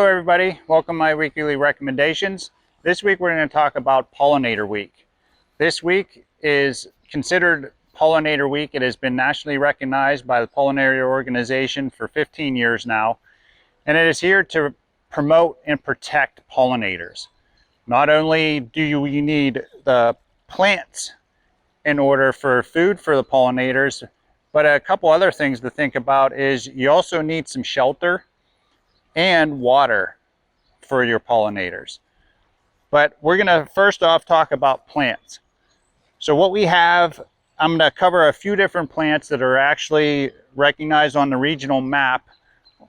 Hello everybody, welcome to my weekly recommendations. This week we're going to talk about Pollinator Week. This week is considered Pollinator Week. It has been nationally recognized by the Pollinator organization for 15 years now, and it is here to promote and protect pollinators. Not only do you need the plants in order for food for the pollinators, but a couple other things to think about is you also need some shelter and water for your pollinators. But we're going to first off talk about plants. So what we have, I'm going to cover a few different plants that are actually recognized on the regional map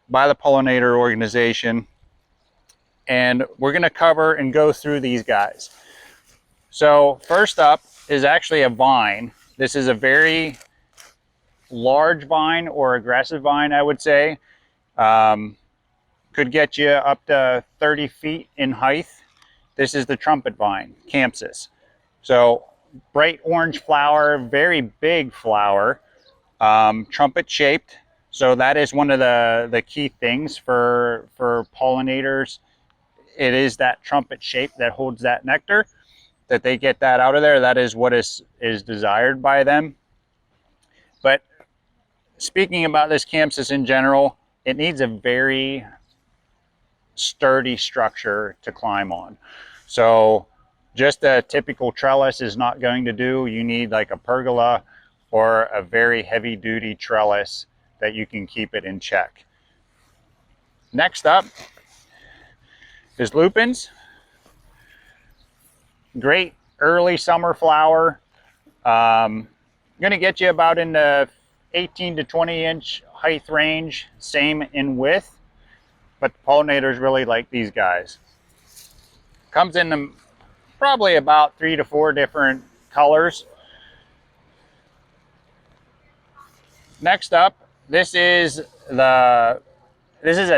by the Pollinator organization, and we're going to cover and go through these guys. So first up is actually a vine. This is a very large vine or aggressive vine, I would say. Could get you up to 30 feet in height. This is the trumpet vine, Campsis. So bright orange flower, very big flower, trumpet shaped. So that is one of the key things for pollinators. It is that trumpet shape that holds that nectar, that they get that out of there. That is what is desired by them. But speaking about this Campsis in general, it needs a very sturdy structure to climb on. So just a typical trellis is not going to do. You need like a pergola or a very heavy duty trellis that you can keep it in check. Next up is lupins. Great early summer flower. Going to get you about in the 18 to 20 inch height range, same in width. But the pollinators really like these guys. Comes in probably about 3 to 4 different colors. Next up, this is a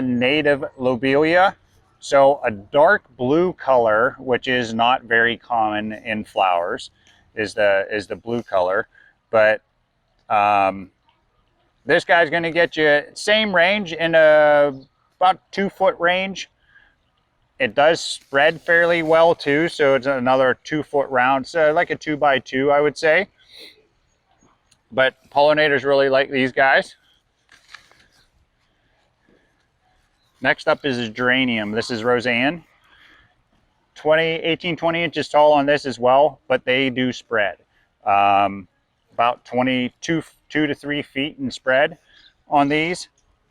native lobelia. So a dark blue color, which is not very common in flowers, is the blue color. But this guy's going to get you same range in about 2 foot range. It does spread fairly well too, so it's another 2 foot round, so like a 2x2, I would say. But pollinators really like these guys. Next up is a geranium. This is Roseanne. 18, 20 inches tall on this as well, but they do spread. About 2 to 3 feet in spread on these.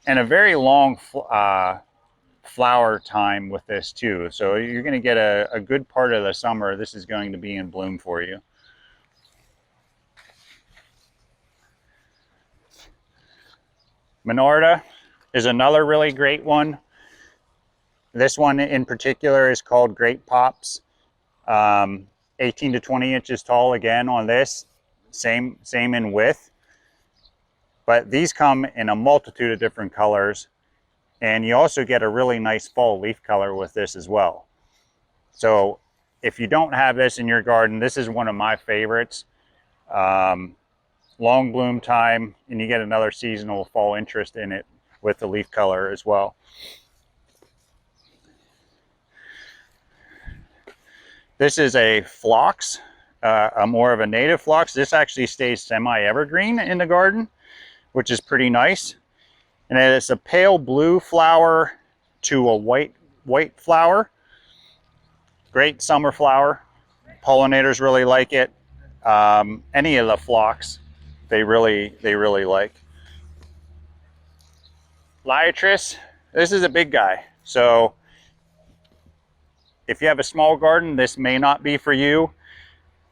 And a very long flower time with this too. So you're going to get a good part of the summer. This is going to be in bloom for you. Monarda is another really great one. This one in particular is called Great Pops. 18 to 20 inches tall again on this. Same in width. But these come in a multitude of different colors, and you also get a really nice fall leaf color with this as well. So if you don't have this in your garden, this is one of my favorites. Long bloom time, and you get another seasonal fall interest in it with the leaf color as well. This is a phlox, more of a native phlox. This actually stays semi-evergreen in the garden, which is pretty nice. And it's a pale blue flower to a white flower. Great summer flower. Pollinators really like it. Any of the phlox, they really like. Liatris, this is a big guy. So if you have a small garden, this may not be for you.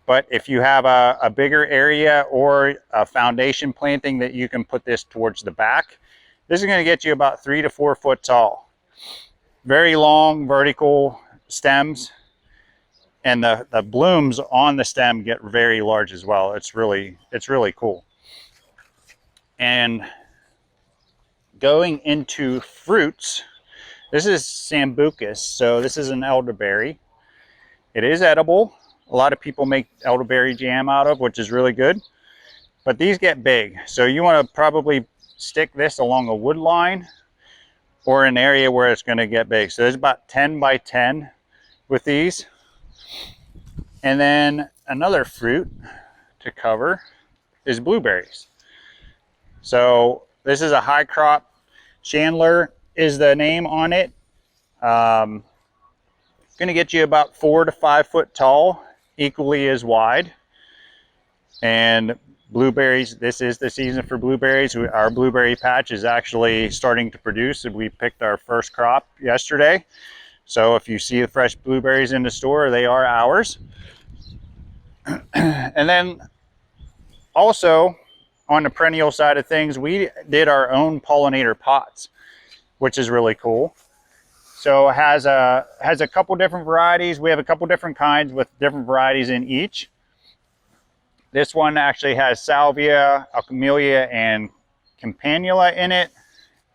But if you have a bigger area or a foundation planting that you can put this towards the back, this is going to get you about 3 to 4 foot tall. Very long vertical stems, and the blooms on the stem get very large as well. It's really cool. And going into fruits, this is Sambucus. So this is an elderberry. It is edible. A lot of people make elderberry jam out of, which is really good. But these get big. So you want to probably stick this along a wood line or an area where it's going to get big. So there's about 10 by 10 with these. And then another fruit to cover is blueberries. So this is a high crop. Chandler is the name on it. Going to get you about 4 to 5 foot tall, equally as wide. And blueberries, this is the season for blueberries. Our blueberry patch is actually starting to produce. We picked our first crop yesterday. So if you see the fresh blueberries in the store, they are ours. And then also on the perennial side of things, we did our own pollinator pots, which is really cool. So it has a couple different varieties. We have a couple different kinds with different varieties in each. This one actually has salvia, alchemilla, and campanula in it.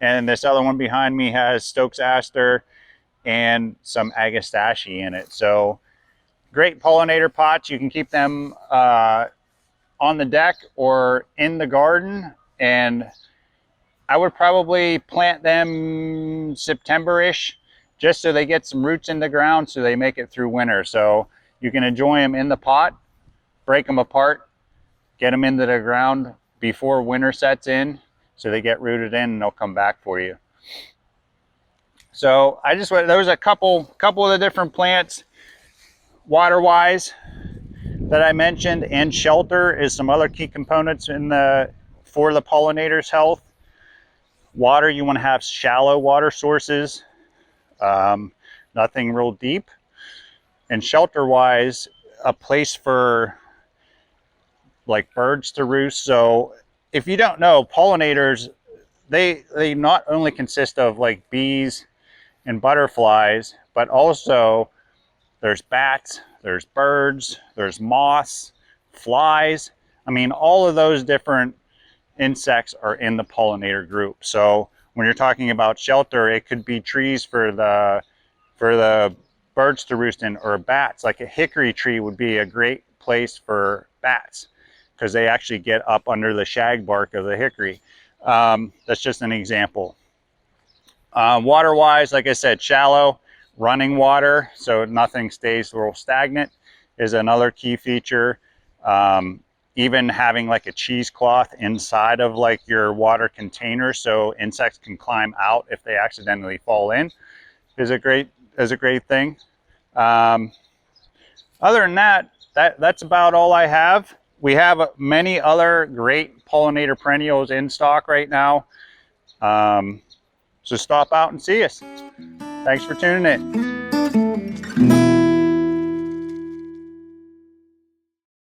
And this other one behind me has Stokes aster and some agastache in it. So great pollinator pots. You can keep them on the deck or in the garden. And I would probably plant them September-ish, just so they get some roots in the ground so they make it through winter. So you can enjoy them in the pot, break them apart, get them into the ground before winter sets in so they get rooted in and they'll come back for you. So there was a couple of the different plants water-wise that I mentioned, and shelter is some other key components for the pollinator's health. Water, you want to have shallow water sources, nothing real deep. And shelter-wise, a place for like birds to roost. So if you don't know, pollinators, they not only consist of like bees and butterflies, but also there's bats, there's birds, there's moths, flies. I mean, all of those different insects are in the pollinator group. So when you're talking about shelter, it could be trees for the birds to roost in, or bats. Like a hickory tree would be a great place for bats because they actually get up under the shag bark of the hickory. That's just an example. Water-wise, like I said, shallow, running water, so nothing stays real stagnant, is another key feature. Even having like a cheesecloth inside of like your water container so insects can climb out if they accidentally fall in is a great thing. Other than that, that's about all I have. We have many other great pollinator perennials in stock right now. So stop out and see us. Thanks for tuning in.